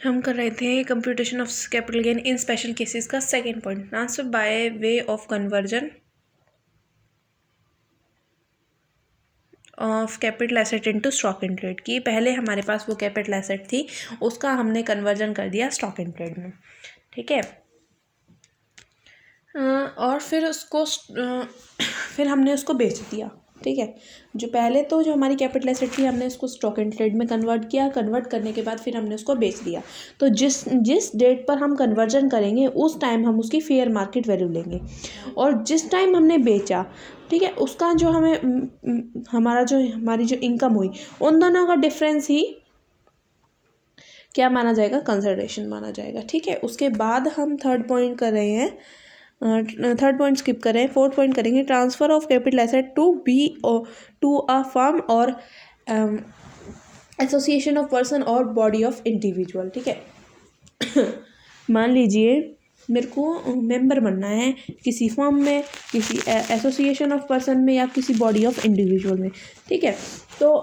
हम कर रहे थे computation of capital gain in special cases का second point, transfer by way of conversion of capital asset into stock in trade की। पहले हमारे पास वो कैपिटल एसेट थी, उसका हमने कन्वर्जन कर दिया स्टॉक इन ट्रेड में, ठीक है। और फिर हमने उसको बेच दिया, ठीक है। जो पहले तो जो हमारी कैपिटल एसेट थी हमने उसको स्टॉक इन ट्रेड में कन्वर्ट किया, कन्वर्ट करने के बाद फिर हमने उसको बेच दिया। तो जिस डेट पर हम कन्वर्जन करेंगे उस टाइम हम उसकी फेयर मार्केट वैल्यू लेंगे, और जिस टाइम हमने बेचा, ठीक है, उसका जो हमारी जो इनकम हुई उन दोनों का डिफरेंस ही क्या माना जाएगा, कंसिडरेशन माना जाएगा, ठीक है। उसके बाद हम थर्ड पॉइंट कर रहे हैं, थर्ड पॉइंट स्किप करें, फोर्थ पॉइंट करेंगे, transfer of capital asset to a firm और एसोसिएशन ऑफ पर्सन और बॉडी ऑफ इंडिविजुअल, ठीक है। मान लीजिए मेरे को मेंबर बनना है किसी फर्म में, किसी एसोसिएशन ऑफ पर्सन में, या किसी बॉडी ऑफ इंडिविजुअल में, ठीक है। तो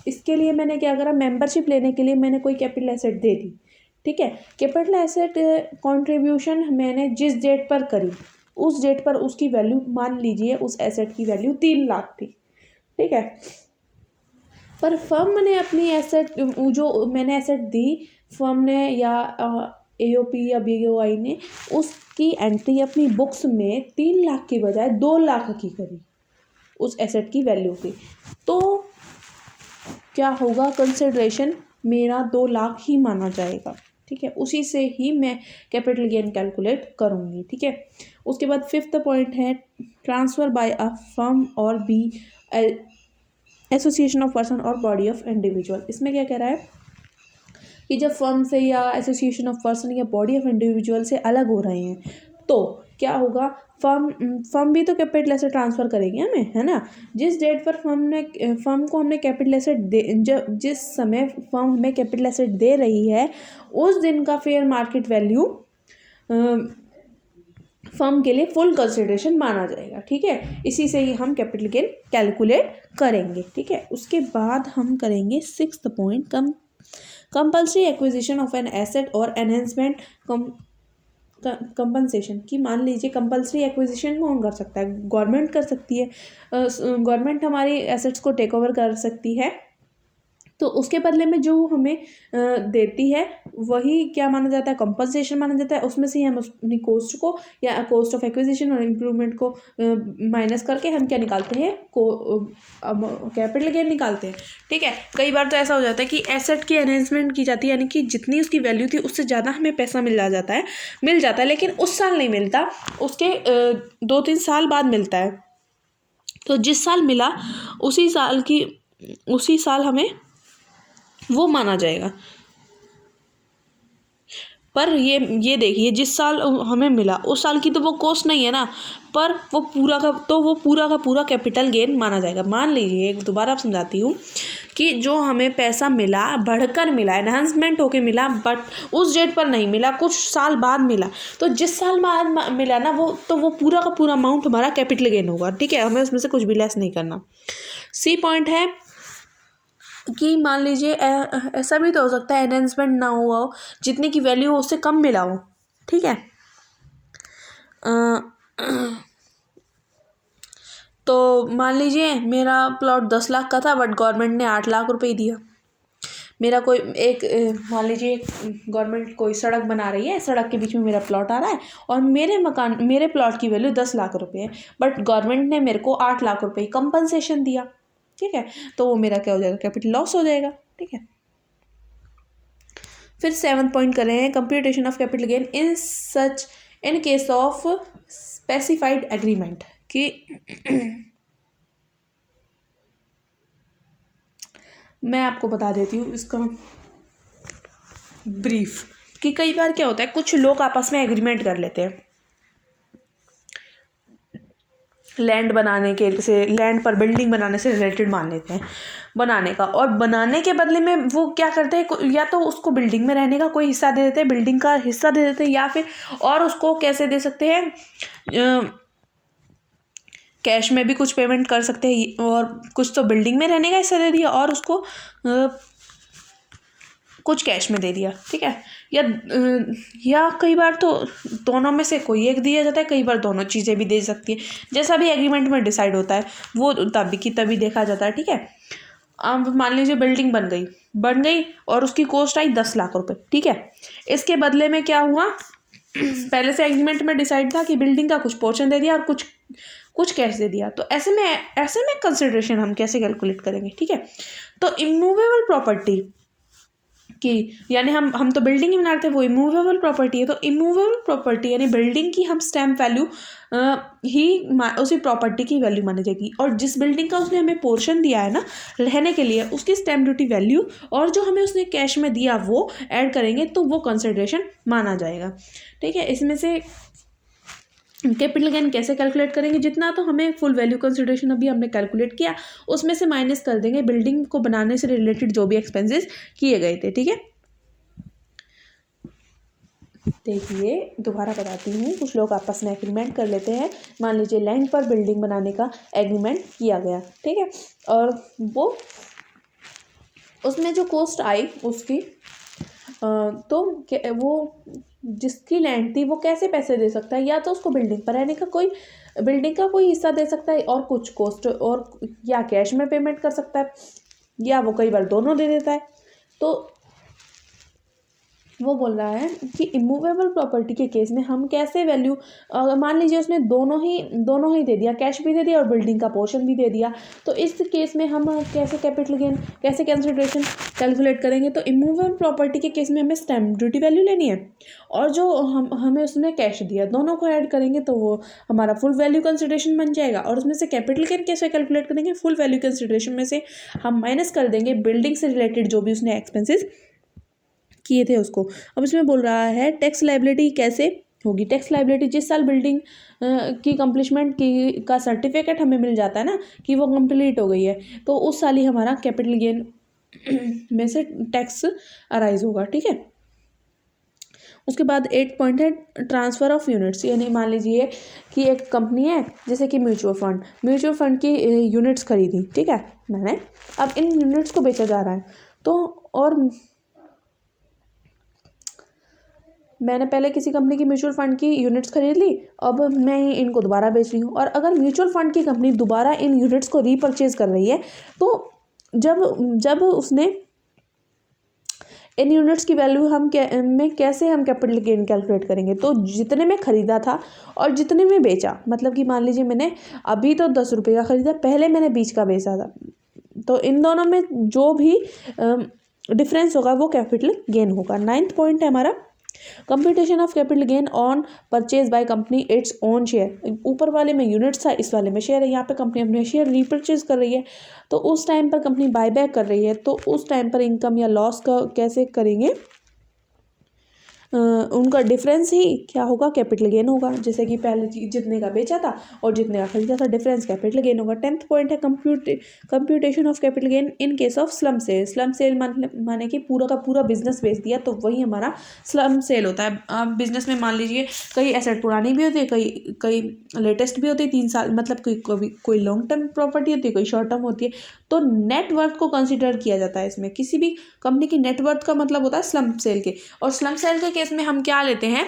इसके लिए मैंने क्या करा, मेंबरशिप लेने के लिए मैंने कोई कैपिटल एसेट दे दी, ठीक है। कैपिटल एसेट कंट्रीब्यूशन मैंने जिस डेट पर करी उस डेट पर उसकी वैल्यू, मान लीजिए उस एसेट की वैल्यू 3 लाख थी, ठीक है। पर फर्म ने अपनी एसेट, जो मैंने एसेट दी फर्म ने या एओपी या बीओआई ने, उसकी एंट्री अपनी बुक्स में 3 लाख की बजाय 2 लाख की करी उस एसेट की वैल्यू की। तो क्या होगा, कंसिडरेशन मेरा 2 लाख ही माना जाएगा, ठीक है। उसी से ही मैं कैपिटल गेन कैलकुलेट करूँगी, ठीक है। उसके बाद फिफ्थ पॉइंट है, ट्रांसफ़र बाय अ फर्म और बी एसोसिएशन ऑफ पर्सन और बॉडी ऑफ इंडिविजुअल। इसमें क्या कह रहा है कि जब फर्म से या एसोसिएशन ऑफ पर्सन या बॉडी ऑफ इंडिविजुअल से अलग हो रहे हैं तो क्या होगा, फर्म भी तो कैपिटल एसेट ट्रांसफ़र करेगी हमें, है ना। जिस डेट पर फर्म को हमने कैपिटल एसेट जिस समय फर्म हमें कैपिटल एसेट दे रही है उस दिन का फेयर मार्केट वैल्यू फर्म के लिए फुल कंसिडरेशन माना जाएगा, ठीक है। इसी से ही हम कैपिटल गेन कैलकुलेट करेंगे, ठीक है। उसके बाद हम करेंगे sixth point, compulsory acquisition of an asset और एनहेंसमेंट कंपनसेशन की। मान लीजिए कंपल्सरी एक्विजिशन कौन कर सकता है, गवर्नमेंट कर सकती है। गवर्नमेंट हमारी एसेट्स को टेक ओवर कर सकती है, तो उसके बदले में जो हमें देती है वही क्या माना जाता है, कंपनसेशन माना जाता है। उसमें से ही हम अपनी कॉस्ट को या कॉस्ट ऑफ एक्विजिशन और इम्प्रूवमेंट को माइनस करके हम क्या निकालते हैं, कैपिटल गेन निकालते हैं, ठीक है। कई बार तो ऐसा हो जाता है कि एसेट की एनहेंसमेंट की जाती है, यानी कि जितनी उसकी वैल्यू थी उससे ज़्यादा हमें पैसा मिल जाता है, लेकिन उस साल नहीं मिलता, उसके 2-3 साल बाद मिलता है। तो जिस साल मिला उसी साल हमें वो माना जाएगा। पर ये देखिए, जिस साल हमें मिला उस साल की तो वो कॉस्ट नहीं है ना, पर वो पूरा का पूरा कैपिटल गेन माना जाएगा। मान लीजिए, एक दोबारा समझाती हूँ कि जो हमें पैसा मिला, बढ़कर मिला, एनहांसमेंट होके मिला, बट उस डेट पर नहीं मिला, कुछ साल बाद मिला, तो जिस साल बाद मिला ना वो पूरा का पूरा अमाउंट हमारा कैपिटल गेन होगा, ठीक है। हमें उसमें से कुछ भी लेस नहीं करना। सी पॉइंट है कि मान लीजिए ऐसा भी तो हो सकता है एनहेंसमेंट ना हुआ हो, जितने की वैल्यू हो उससे कम मिला हो, ठीक है। तो मान लीजिए मेरा प्लॉट 10 लाख का था, बट गवर्नमेंट ने 8 लाख रुपए दिया। मेरा कोई मान लीजिए गवर्नमेंट कोई सड़क बना रही है, सड़क के बीच में मेरा प्लॉट आ रहा है और मेरे प्लॉट की वैल्यू 10 लाख रुपए है, बट गवर्नमेंट ने मेरे को 8 लाख रुपए कंपनसेशन दिया, ठीक है। तो वो मेरा क्या हो जाएगा, कैपिटल लॉस हो जाएगा, ठीक है। फिर 7th पॉइंट कर रहे हैं, computation of capital gain in case of specified agreement कि मैं आपको बता देती हूँ इसका ब्रीफ, कि कई बार क्या होता है, कुछ लोग आपस में एग्रीमेंट कर लेते हैं लैंड पर बिल्डिंग बनाने से रिलेटेड मान लेते हैं बनाने का, और बनाने के बदले में वो क्या करते हैं, या तो उसको बिल्डिंग में रहने का कोई हिस्सा दे देते हैं, बिल्डिंग का हिस्सा दे देते हैं, या फिर और उसको कैसे दे सकते हैं, कैश में भी कुछ पेमेंट कर सकते हैं, और कुछ तो बिल्डिंग में रहने का हिस्सा दे दिया और उसको कुछ कैश में दे दिया, ठीक है, या कई बार तो दोनों में से कोई एक दिया जाता है, कई बार दोनों चीज़ें भी दे सकती है, जैसा भी एग्रीमेंट में डिसाइड होता है वो तभी की तभी देखा जाता है, ठीक है। अब मान लीजिए बिल्डिंग बन गई और उसकी कॉस्ट आई 10 लाख रुपए, ठीक है। इसके बदले में क्या हुआ, पहले से एग्रीमेंट में डिसाइड था कि बिल्डिंग का कुछ पोर्शन दे दिया और कुछ कैश दे दिया। तो ऐसे में कंसिडरेशन हम कैसे कैलकुलेट करेंगे, ठीक है। तो इमूवेबल प्रॉपर्टी की, यानी हम तो बिल्डिंग ही बना रहे थे, वो इमूवेबल प्रॉपर्टी है, तो इमूवेबल प्रॉपर्टी यानी बिल्डिंग की हम स्टैम्प वैल्यू ही उसी प्रॉपर्टी की वैल्यू मानी जाएगी। और जिस बिल्डिंग का उसने हमें पोर्शन दिया है ना रहने के लिए, उसकी स्टैम्प ड्यूटी वैल्यू और जो हमें उसने कैश में दिया वो ऐड करेंगे तो वो कंसिडरेशन माना जाएगा, ठीक है। इसमें से कैपिटल गेन कैसे कैलकुलेट करेंगे, जितना तो हमें फुल वैल्यू कंसिडरेशन अभी हमने कैलकुलेट किया उसमें से माइनस कर देंगे बिल्डिंग को बनाने से रिलेटेड जो भी एक्सपेंसेस किए गए थे, ठीक है। देखिए दोबारा बताती हूँ, कुछ लोग आपस में एग्रीमेंट कर लेते हैं, मान लीजिए लैंड पर बिल्डिंग बनाने का एग्रीमेंट किया गया, ठीक है, और वो उसमें जो कॉस्ट आई उसकी तो वो जिसकी लैंड थी वो कैसे पैसे दे सकता है, या तो उसको बिल्डिंग पर रहने का बिल्डिंग का कोई हिस्सा दे सकता है और कुछ कॉस्ट, और या कैश में पेमेंट कर सकता है, या वो कई बार दोनों दे देता है। तो वो बोल रहा है कि इमूवेबल प्रॉपर्टी के केस में हम कैसे वैल्यू, मान लीजिए उसने दोनों ही दे दिया, कैश भी दे दिया और बिल्डिंग का पोर्शन भी दे दिया, तो इस केस में हम कैसे कैपिटल गेन कैसे कंसिडरेशन कैलकुलेट करेंगे। तो इमूवेबल प्रॉपर्टी के केस में हमें स्टैम्प ड्यूटी वैल्यू लेनी है और जो हमें उसने कैश दिया, दोनों को ऐड करेंगे तो वो हमारा फुल वैल्यू कंसिडरेशन बन जाएगा। और उसमें से कैपिटल गेन कैसे कैलकुलेट करेंगे, फुल वैल्यू कंसिडरेशन में से हम माइनस कर देंगे बिल्डिंग से रिलेटेड जो भी उसने एक्सपेंसेस किए थे उसको। अब इसमें बोल रहा है टैक्स लायबिलिटी कैसे होगी। टैक्स लायबिलिटी जिस साल बिल्डिंग की कंप्लीशमेंट का सर्टिफिकेट हमें मिल जाता है ना कि वो कंप्लीट हो गई है, तो उस साल ही हमारा कैपिटल गेन में से टैक्स अराइज होगा, ठीक है। उसके बाद 8 पॉइंट है ट्रांसफ़र ऑफ यूनिट्स, यानी मान लीजिए कि एक कंपनी है जैसे कि म्यूचुअल फंड की यूनिट्स खरीदी, ठीक है मैंने, अब इन यूनिट्स को बेचा जा रहा है, तो और मैंने पहले किसी कंपनी की म्यूचुअल फंड की यूनिट्स खरीद ली, अब मैं इनको दोबारा बेच रही हूँ। और अगर म्यूचुअल फंड की कंपनी दोबारा इन यूनिट्स को रीपरचेज कर रही है, तो जब उसने इन यूनिट्स की वैल्यू कैसे हम कैपिटल गेन कैलकुलेट करेंगे। तो जितने में ख़रीदा था और जितने में बेचा, मतलब कि मान लीजिए मैंने अभी तो 10 रुपये का ख़रीदा, पहले मैंने 20 का बेचा था, तो इन दोनों में जो भी डिफरेंस होगा वो कैपिटल गेन होगा। 9th पॉइंट है हमारा computation of capital gain on purchase by company its own share. ऊपर वाले में यूनिट्स था, इस वाले में शेयर है, यहाँ पे कंपनी अपने शेयर रीपरचेज कर रही है, तो उस टाइम पर कंपनी बायबैक कर रही है, तो उस टाइम पर इनकम या लॉस का कैसे करेंगे, उनका डिफरेंस ही क्या होगा, कैपिटल गेन होगा। जैसे कि पहले जितने का बेचा था और जितने का खरीदा था, डिफरेंस कैपिटल गेन होगा। 10th पॉइंट है computation of capital gain in case of slump sale माने कि पूरा का पूरा बिजनेस बेच दिया, तो वही हमारा स्लम सेल होता है। अब बिजनेस में मान लीजिए कई एसेट पुरानी भी होती है, कई लेटेस्ट भी होती है, 3 साल मतलब कोई लॉन्ग टर्म प्रॉपर्टी होती है, कोई शॉर्ट टर्म होती है, तो नेट वर्थ को कंसिडर किया जाता है इसमें। किसी भी कंपनी की नेट वर्थ का मतलब होता है स्लम सेल के, और स्लम सेल के केस में हम क्या लेते हैं,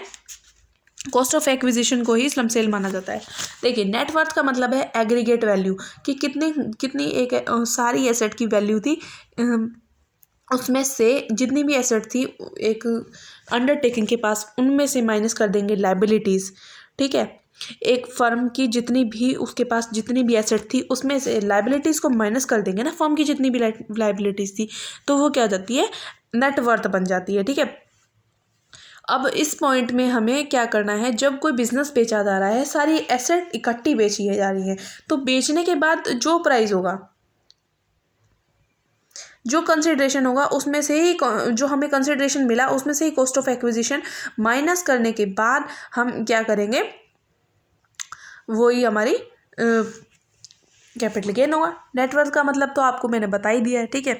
कॉस्ट ऑफ एक्विजिशन को ही स्लम सेल माना जाता है। देखिए नेट वर्थ का मतलब है एग्रीगेट वैल्यू कि कितनी एक सारी एसेट की वैल्यू थी, उसमें से जितनी भी एसेट थी एक अंडरटेकिंग के पास, उनमें से माइनस कर देंगे लायबिलिटीज़, ठीक है। एक फर्म की जितनी भी उसके पास जितनी भी एसेट थी उसमें से लायबिलिटीज़ को माइनस कर देंगे ना, फर्म की जितनी भी लायबिलिटीज़ थी, तो वो क्या हो जाती है, नेट वर्थ बन जाती है, ठीक है। अब इस पॉइंट में हमें क्या करना है, जब कोई बिजनेस बेचा जा रहा है, सारी एसेट इकट्ठी बेची जा रही है, तो बेचने के बाद जो प्राइस होगा, जो कंसिडरेशन होगा, उसमें से ही जो हमें कंसिडरेशन मिला उसमें से ही कॉस्ट ऑफ एक्विजिशन माइनस करने के बाद हम क्या करेंगे, वही हमारी कैपिटल गेन होगा। नेटवर्थ का मतलब तो आपको मैंने बता ही दिया है, ठीक है।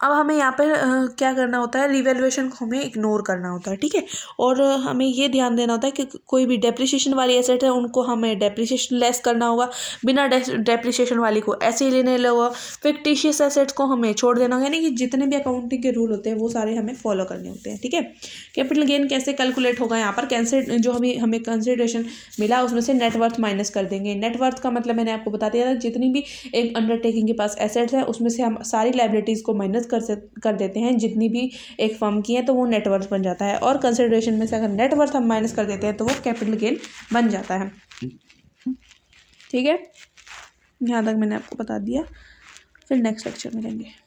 अब हमें यहाँ पर क्या करना होता है, रिवैल्यूएशन को हमें इग्नोर करना होता है, ठीक है। और हमें ये ध्यान देना होता है कि कोई भी डेप्रिसिएशन वाली एसेट है उनको हमें डेप्रिसिएशन लेस करना होगा, बिना डेप्रिसिएशन वाली को ऐसे ही लेने होगा। फिक्टिशियस एसेट्स को हमें छोड़ देना होगा, यानी कि जितने भी अकाउंटिंग के रूल होते हैं वो सारे हमें फॉलो करने होते हैं, ठीक है। कैपिटल गेन कैसे कैलकुलेट होगा, यहाँ पर कैंसिल जो हमें कंसिडरेशन मिला उसमें से नेटवर्थ माइनस कर देंगे। नेटवर्थ का मतलब मैंने आपको बता दिया था, जितनी भी एक अंडरटेकिंग के पास एसेट्स है उसमें से हम सारी लाइबिलिटीज़ को माइनस कर देते हैं जितनी भी एक फर्म की है, तो वो नेटवर्थ बन जाता है। और कंसिडरेशन में से अगर नेटवर्थ हम माइनस कर देते हैं तो वो कैपिटल गेन बन जाता है, ठीक है। यहाँ तक मैंने आपको बता दिया, फिर नेक्स्ट लेक्चर में मिलेंगे।